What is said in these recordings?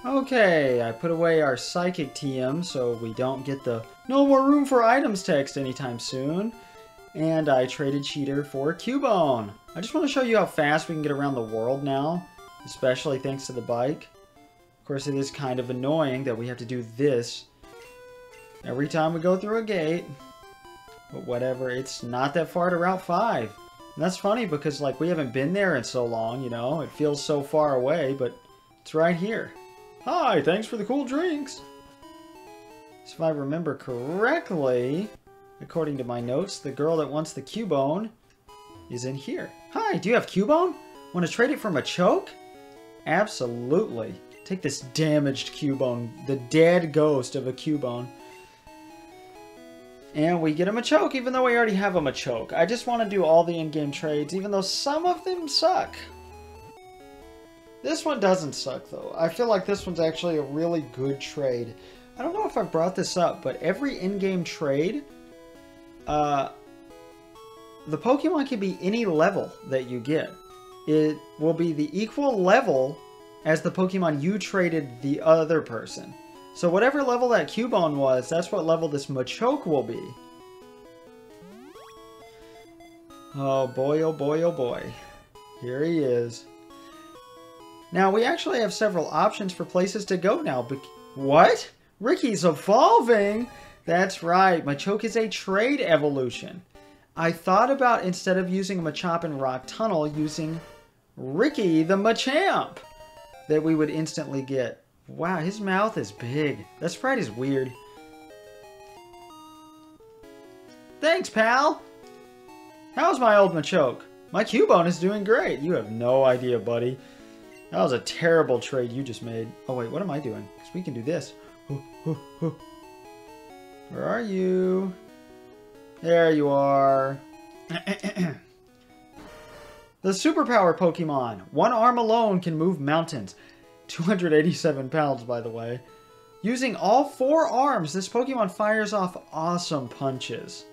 Okay, I put away our psychic TM so we don't get the no more room for items text anytime soon. And I traded Cheater for Cubone. I just want to show you how fast we can get around the world now, especially thanks to the bike. Of course, it is kind of annoying that we have to do this every time we go through a gate. But whatever, it's not that far to Route 5. And that's funny because, like, we haven't been there in so long, you know? It feels so far away, but it's right here. Hi, thanks for the cool drinks. So if I remember correctly, according to my notes, the girl that wants the Cubone is in here. Hi, do you have Cubone? Want to trade it for Machoke? Absolutely. Take this damaged Cubone, the dead ghost of a Cubone. And we get a Machoke, even though we already have a Machoke. I just want to do all the in-game trades, even though some of them suck. This one doesn't suck, though. I feel like this one's actually a really good trade. I don't know if I've brought this up, but every in-game trade, the Pokemon can be any level that you get. It will be the equal level as the Pokemon you traded the other person. So whatever level that Cubone was, that's what level this Machoke will be. Oh boy, oh boy, oh boy. Here he is. Now, we actually have several options for places to go now. What? Ricky's evolving? That's right. Machoke is a trade evolution. I thought about, instead of using Machop and Rock Tunnel, using Ricky the Machamp that we would instantly get. Wow, his mouth is big. That sprite is weird. Thanks, pal. How's my old Machoke? My Cubone is doing great. You have no idea, buddy. That was a terrible trade you just made. Oh, wait, what am I doing? Because we can do this. Where are you? There you are. The superpower Pokemon. One arm alone can move mountains. 287 pounds, by the way. Using all 4 arms, this Pokemon fires off awesome punches.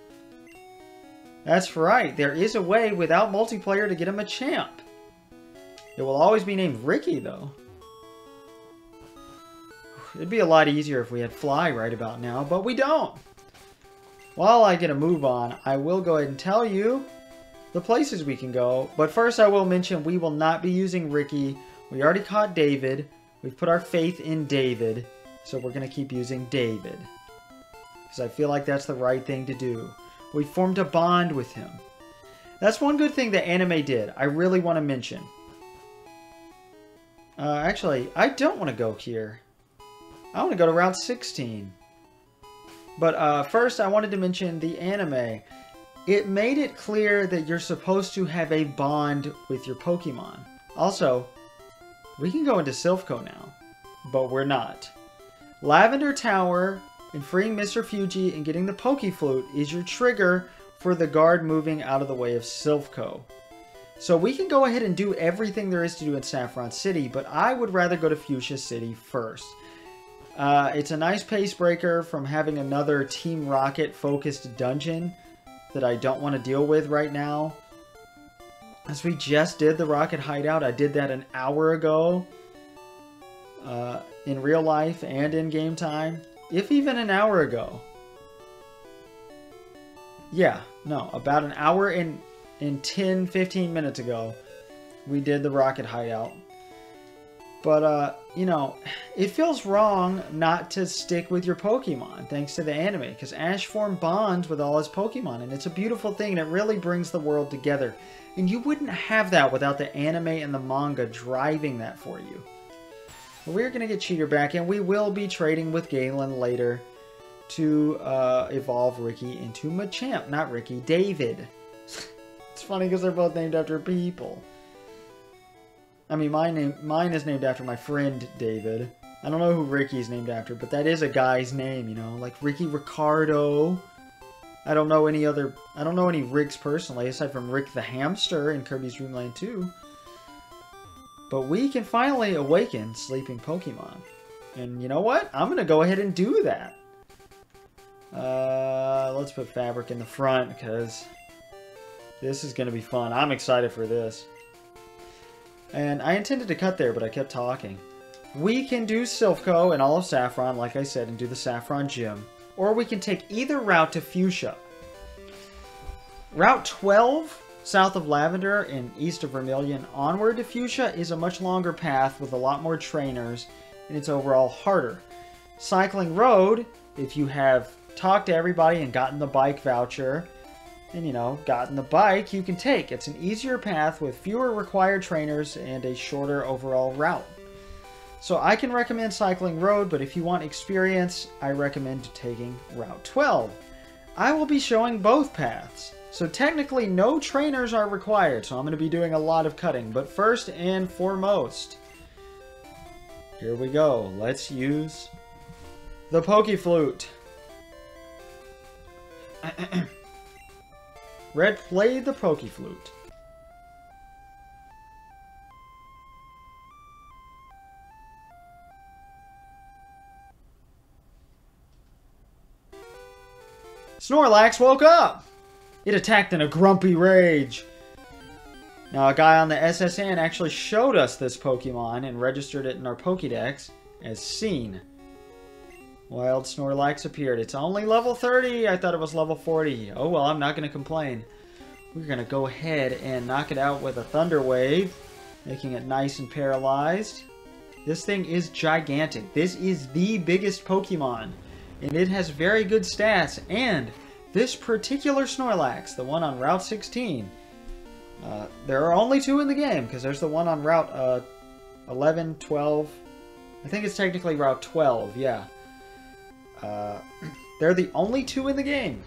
That's right. There is a way without multiplayer to get a Machamp. It will always be named Ricky, though. It'd be a lot easier if we had Fly right about now, but we don't. While I get a move on, I will go ahead and tell you the places we can go. But first I will mention we will not be using Ricky. We already caught David. We've put our faith in David. So we're going to keep using David. Because I feel like that's the right thing to do. We formed a bond with him. That's one good thing that anime did. I really want to mention. Actually, I don't want to go here. I want to go to Route 16. But first, I wanted to mention the anime. It made it clear that you're supposed to have a bond with your Pokemon. Also, we can go into Silphco now, but we're not. Lavender Tower and freeing Mr. Fuji and getting the Pokeflute is your trigger for the guard moving out of the way of Silphco. So we can go ahead and do everything there is to do in Saffron City, but I would rather go to Fuchsia City first. It's a nice pace breaker from having another Team Rocket focused dungeon that I don't want to deal with right now. As we just did the Rocket Hideout, I did that an hour ago in real life and in game time, if even an hour ago. Yeah, no, about an hour and 10-15 minutes ago, we did the Rocket Hideout. But, you know, it feels wrong not to stick with your Pokemon, thanks to the anime, because Ash formed bonds with all his Pokemon, and it's a beautiful thing, and it really brings the world together. And you wouldn't have that without the anime and the manga driving that for you. But we're going to get Cheater back, and we will be trading with Galen later to evolve Ricky into Machamp. Not Ricky, David. It's funny because they're both named after people. I mean, mine is named after my friend David. I don't know who Ricky's named after, but that is a guy's name, you know, like Ricky Ricardo. I don't know any Ricks personally, aside from Rick the Hamster in Kirby's Dream Land 2. But we can finally awaken sleeping Pokemon. And you know what? I'm going to go ahead and do that. Let's put Fabric in the front, because this is going to be fun. I'm excited for this. And I intended to cut there, but I kept talking. We can do Silph and all of Saffron, like I said, and do the Saffron Gym. Or we can take either route to Fuchsia. Route 12, south of Lavender and east of Vermilion, onward to Fuchsia is a much longer path with a lot more trainers, and it's overall harder. Cycling Road, if you have talked to everybody and gotten the bike voucher, and, you know, gotten the bike, you can take. It's an easier path with fewer required trainers and a shorter overall route. So I can recommend Cycling Road, but if you want experience, I recommend taking Route 12. I will be showing both paths. So technically no trainers are required, so I'm going to be doing a lot of cutting. But first and foremost, here we go. Let's use the Pokeflute. Red played the Pokeflute. Snorlax woke up! It attacked in a grumpy rage. Now, a guy on the SSN actually showed us this Pokemon and registered it in our Pokédex as seen. Wild Snorlax appeared. It's only level 30. I thought it was level 40. Oh, well, I'm not going to complain. We're going to go ahead and knock it out with a Thunder Wave, making it nice and paralyzed. This thing is gigantic. This is the biggest Pokemon, and it has very good stats. And this particular Snorlax, the one on Route 16, there are only 2 in the game, because there's the one on Route 11, 12. I think it's technically Route 12, yeah. They're the only 2 in the game.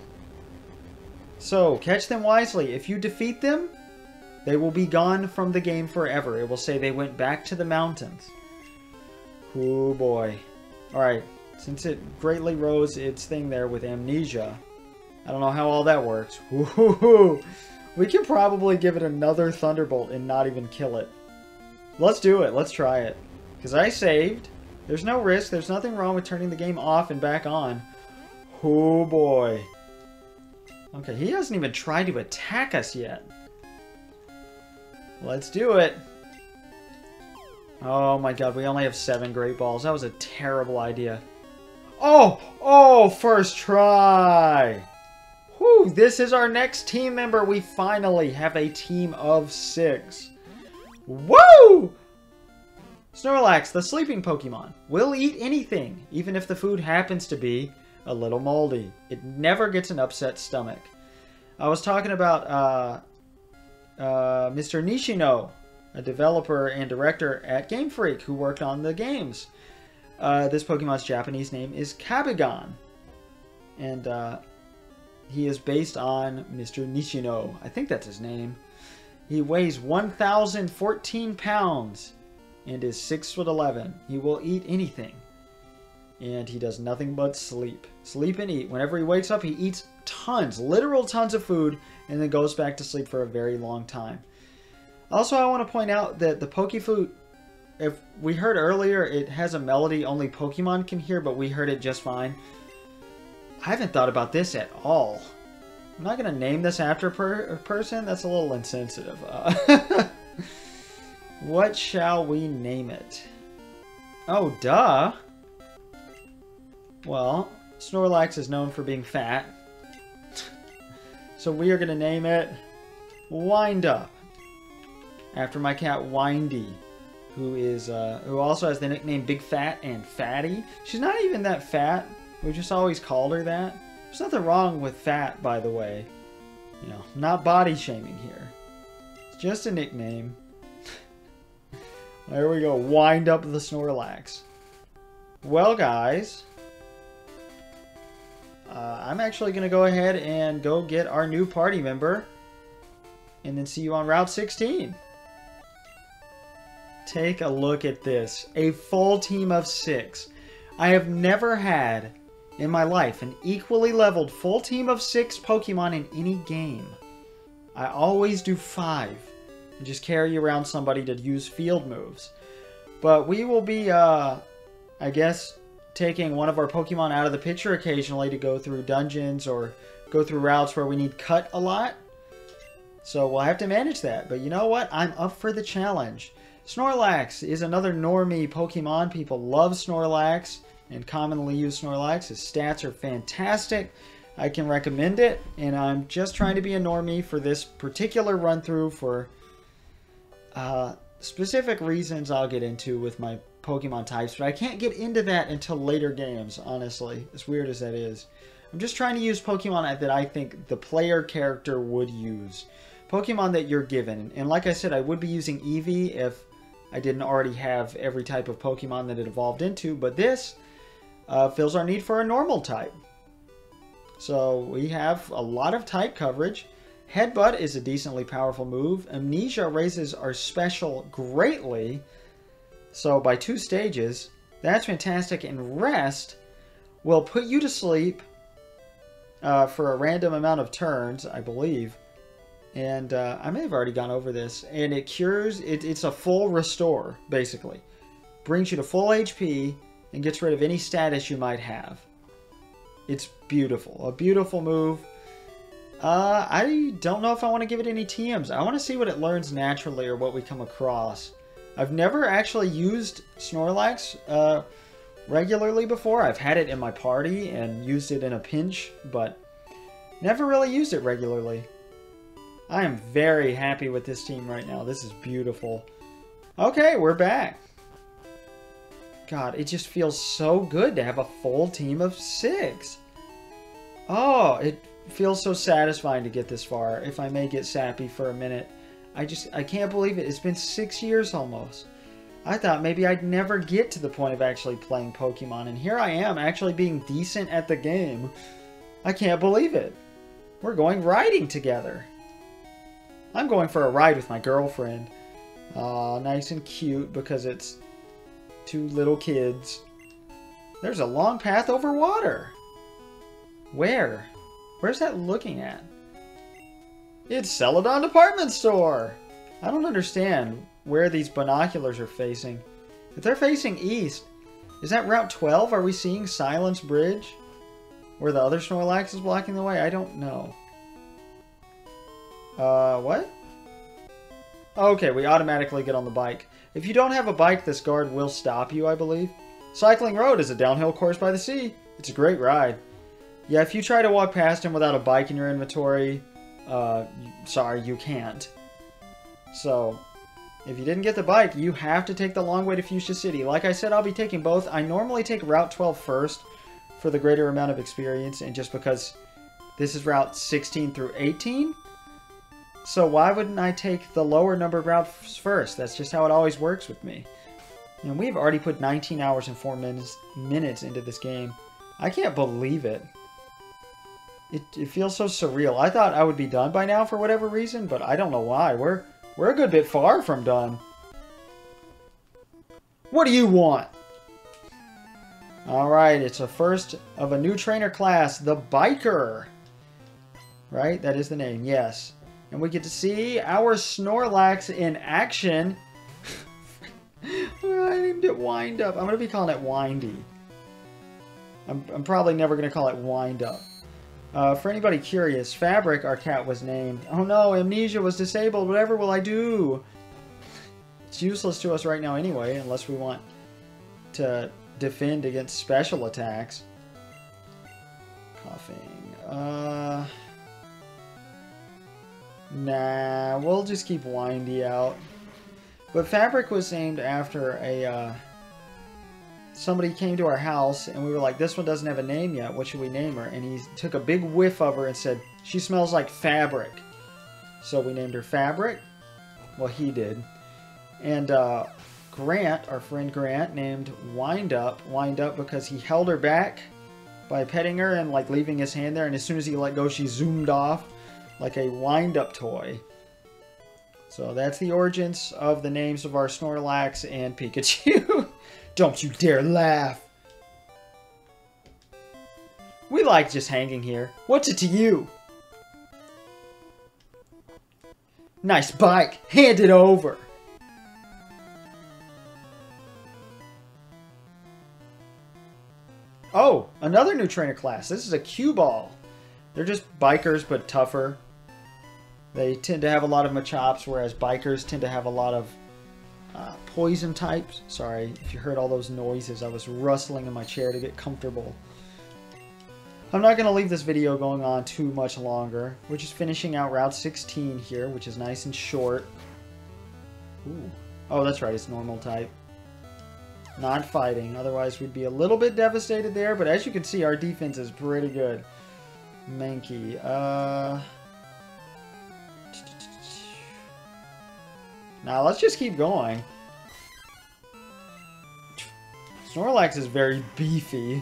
So, catch them wisely. If you defeat them, they will be gone from the game forever. It will say they went back to the mountains. Oh boy. Alright, since it greatly rose its thing there with amnesia, I don't know how all that works. Woohoo! We can probably give it another Thunderbolt and not even kill it. Let's do it. Let's try it. Because I saved. There's no risk. There's nothing wrong with turning the game off and back on. Oh boy. Okay, he hasn't even tried to attack us yet. Let's do it. Oh my god, we only have 7 Great Balls. That was a terrible idea. Oh! Oh! First try! Whew! This is our next team member. We finally have a team of 6. Woo! Snorlax, the sleeping Pokemon, will eat anything, even if the food happens to be a little moldy. It never gets an upset stomach. I was talking about Mr. Nishino, a developer and director at Game Freak who worked on the games. This Pokemon's Japanese name is Kabigon. And he is based on Mr. Nishino. I think that's his name. He weighs 1,014 pounds and is 6'11". He will eat anything. And he does nothing but sleep. Sleep and eat. Whenever he wakes up, he eats tons, literal tons of food, and then goes back to sleep for a very long time. Also, I want to point out that the Pokeflute, if we heard earlier, it has a melody only Pokemon can hear, but we heard it just fine. I haven't thought about this at all. I'm not going to name this after a person. That's a little insensitive. What shall we name it? Oh, duh. Well, Snorlax is known for being fat. So we are going to name it Wind Up. After my cat Windy, who also has the nickname Big Fat and Fatty. She's not even that fat. We've just always called her that. There's nothing wrong with fat, by the way. You know, not body shaming here. It's just a nickname. There we go. Wind Up the Snorlax. Well, guys, I'm actually going to go ahead and go get our new party member and then see you on Route 16. Take a look at this. A full team of 6. I have never had in my life an equally leveled full team of 6 Pokemon in any game. I always do 5 and just carry around somebody to use field moves. But we will be, I guess, taking one of our Pokemon out of the picture occasionally to go through dungeons or go through routes where we need cut a lot. So we'll have to manage that. But you know what? I'm up for the challenge. Snorlax is another normie Pokemon. People love Snorlax and commonly use Snorlax. His stats are fantastic. I can recommend it, and I'm just trying to be a normie for this particular run-through for specific reasons I'll get into with my Pokemon types, but I can't get into that until later games, honestly, as weird as that is. I'm just trying to use Pokemon that I think the player character would use. Pokemon that you're given. And like I said, I would be using Eevee if I didn't already have every type of Pokemon that it evolved into, but this fills our need for a normal type. So we have a lot of type coverage. Headbutt is a decently powerful move. Amnesia raises our special greatly, so by 2 stages. That's fantastic. And Rest will put you to sleep for a random amount of turns, I believe. And I may have already gone over this. And it cures, it's a full restore, basically. Brings you to full HP and gets rid of any status you might have. It's beautiful. A beautiful move. I don't know if I want to give it any TMs. I want to see what it learns naturally or what we come across. I've never actually used Snorlax regularly before. I've had it in my party and used it in a pinch, but never really used it regularly. I am very happy with this team right now. This is beautiful. Okay, we're back. God, it just feels so good to have a full team of 6. Oh, it feels so satisfying to get this far. If I may get sappy for a minute. I can't believe it. It's been 6 years almost. I thought maybe I'd never get to the point of actually playing Pokemon. And here I am actually being decent at the game. I can't believe it. We're going riding together. I'm going for a ride with my girlfriend. Aw, nice and cute because it's 2 little kids. There's a long path over water. Where? Where's that looking at? It's Celadon Department Store! I don't understand where these binoculars are facing. If they're facing east, is that Route 12? Are we seeing Silence Bridge? Where the other Snorlax is blocking the way? I don't know. What? Okay, we automatically get on the bike. If you don't have a bike, this guard will stop you, I believe. Cycling Road is a downhill course by the sea. It's a great ride. Yeah, if you try to walk past him without a bike in your inventory, sorry, you can't. So, if you didn't get the bike, you have to take the long way to Fuchsia City. Like I said, I'll be taking both. I normally take Route 12 first for the greater amount of experience, and just because this is Route 16 through 18. So why wouldn't I take the lower numbered routes first? That's just how it always works with me. And we've already put 19 hours and 4 minutes into this game. I can't believe it. It feels so surreal. I thought I would be done by now for whatever reason, but I don't know why. We're a good bit far from done. What do you want? Alright, it's a first of a new trainer class, the Biker. Right? That is the name, yes. And we get to see our Snorlax in action. I named it Wind Up. I'm going to be calling it Windy. I'm probably never going to call it Wind Up. For anybody curious, Fabric, our cat, was named. Oh no, Amnesia was disabled. Whatever will I do? It's useless to us right now anyway, unless we want to defend against special attacks. Coughing. Nah, we'll just keep Windy out. But Fabric was named after a, somebody came to our house and we were like, this one doesn't have a name yet. What should we name her? And he took a big whiff of her and said, she smells like fabric. So we named her Fabric. Well, he did. And Grant, our friend Grant, named Wind Up. Wind Up because he held her back by petting her and like leaving his hand there. And as soon as he let go, she zoomed off like a wind-up toy. So that's the origins of the names of our Snorlax and Pikachu. Don't you dare laugh. We like just hanging here. What's it to you? Nice bike. Hand it over. Oh, another new trainer class. This is a cue ball. They're just bikers, but tougher. They tend to have a lot of Machops, whereas bikers tend to have a lot of Poison types. Sorry if you heard all those noises. I was rustling in my chair to get comfortable. I'm not going to leave this video going on too much longer. We're just finishing out Route 16 here, which is nice and short. Ooh. Oh, that's right. It's normal type. Not fighting. Otherwise, we'd be a little bit devastated there. But as you can see, our defense is pretty good. Mankey. Now, let's just keep going. Snorlax is very beefy.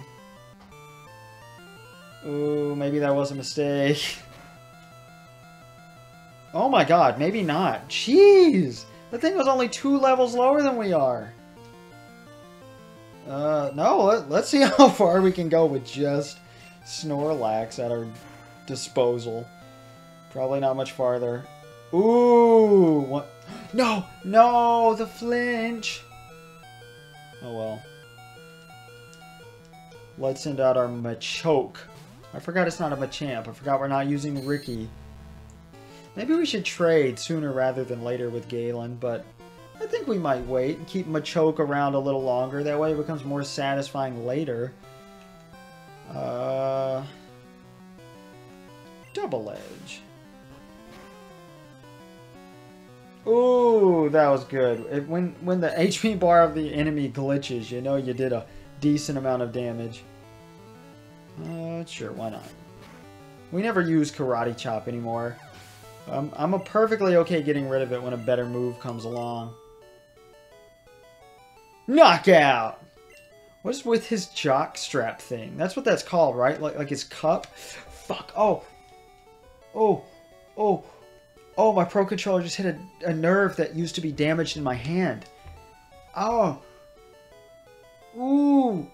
Ooh, maybe that was a mistake. Oh my god, maybe not. Jeez! The thing was only 2 levels lower than we are. No, let's see how far we can go with just Snorlax at our disposal. Probably not much farther. Ooh! What? No! No! The flinch! Oh well. Let's send out our Machoke. I forgot it's not a Machamp. I forgot we're not using Ricky. Maybe we should trade sooner rather than later with Galen, but I think we might wait and keep Machoke around a little longer. That way it becomes more satisfying later. Double Edge. Ooh, that was good. When the HP bar of the enemy glitches, you know you did a decent amount of damage. Sure, why not? We never use Karate Chop anymore. I'm perfectly okay getting rid of it when a better move comes along. Knockout! What is with his jock strap thing? That's what that's called, right? Like his cup? Fuck. Oh. Oh. Oh. Oh, my Pro Controller just hit a nerve that used to be damaged in my hand. Oh. Ooh.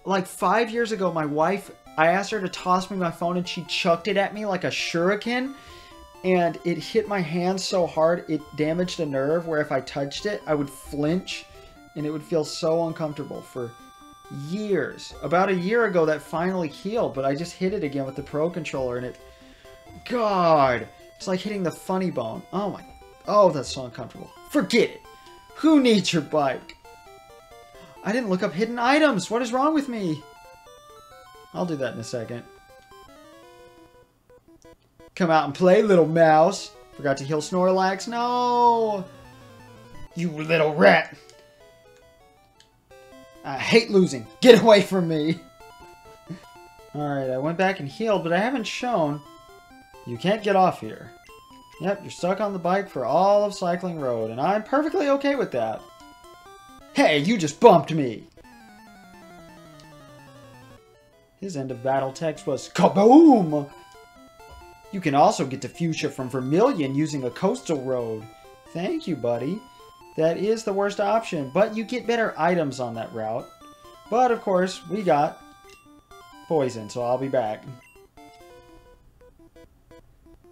Like 5 years ago, my wife, I asked her to toss me my phone and she chucked it at me like a shuriken. And it hit my hand so hard, it damaged a nerve where if I touched it, I would flinch. And it would feel so uncomfortable for years. About a year ago, that finally healed. But I just hit it again with the Pro Controller and it... God! It's like hitting the funny bone. Oh my... Oh, that's so uncomfortable. Forget it! Who needs your bike? I didn't look up hidden items! What is wrong with me? I'll do that in a second. Come out and play, little mouse. Forgot to heal Snorlax. No! You little rat! I hate losing. Get away from me! Alright, I went back and healed, but I haven't shown... You can't get off here. Yep, you're stuck on the bike for all of Cycling Road, and I'm perfectly okay with that. Hey, you just bumped me! His end of battle text was kaboom! You can also get to Fuchsia from Vermilion using a coastal road. Thank you, buddy. That is the worst option, but you get better items on that route. But, of course, we got poison, so I'll be back.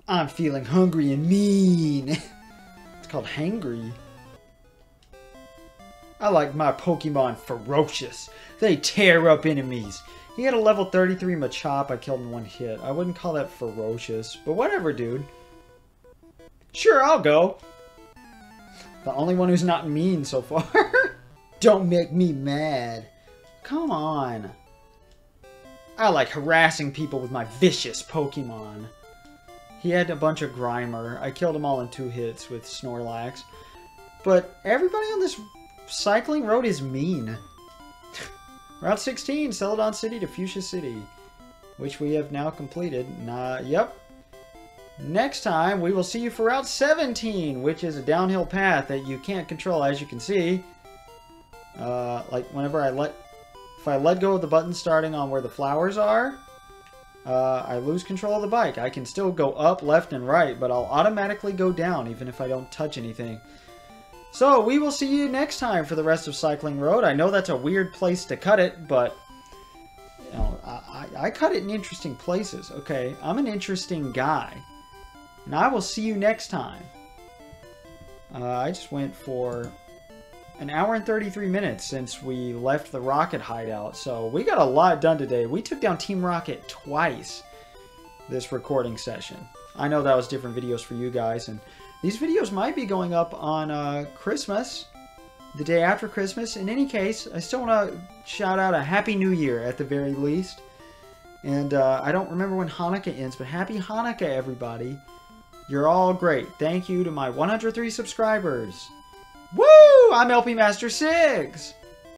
I'm feeling hungry and mean. It's called hangry. I like my Pokemon ferocious. They tear up enemies. He had a level 33 Machop I killed in one hit. I wouldn't call that ferocious, but whatever, dude. Sure, I'll go. The only one who's not mean so far. Don't make me mad. Come on. I like harassing people with my vicious Pokemon. He had a bunch of Grimer. I killed them all in 2 hits with Snorlax. But everybody on this Cycling Road is mean. Route 16, Celadon City to Fuchsia City. Which we have now completed. Yep. Next time, we will see you for Route 17, which is a downhill path that you can't control, as you can see. Like, whenever if I let go of the button starting on where the flowers are, I lose control of the bike. I can still go up, left, and right, but I'll automatically go down, even if I don't touch anything. So, we will see you next time for the rest of Cycling Road. I know that's a weird place to cut it, but... You know, I cut it in interesting places, okay? I'm an interesting guy. And I will see you next time. I just went for an hour and 33 minutes since we left the Rocket hideout. So we got a lot done today. We took down Team Rocket twice this recording session. I know that was different videos for you guys. And these videos might be going up on Christmas. the day after Christmas. In any case, I still want to shout out a Happy New Year at the very least. And I don't remember when Hanukkah ends, but Happy Hanukkah, everybody. You're all great. Thank you to my 103 subscribers. Woo! I'm LP Master 6!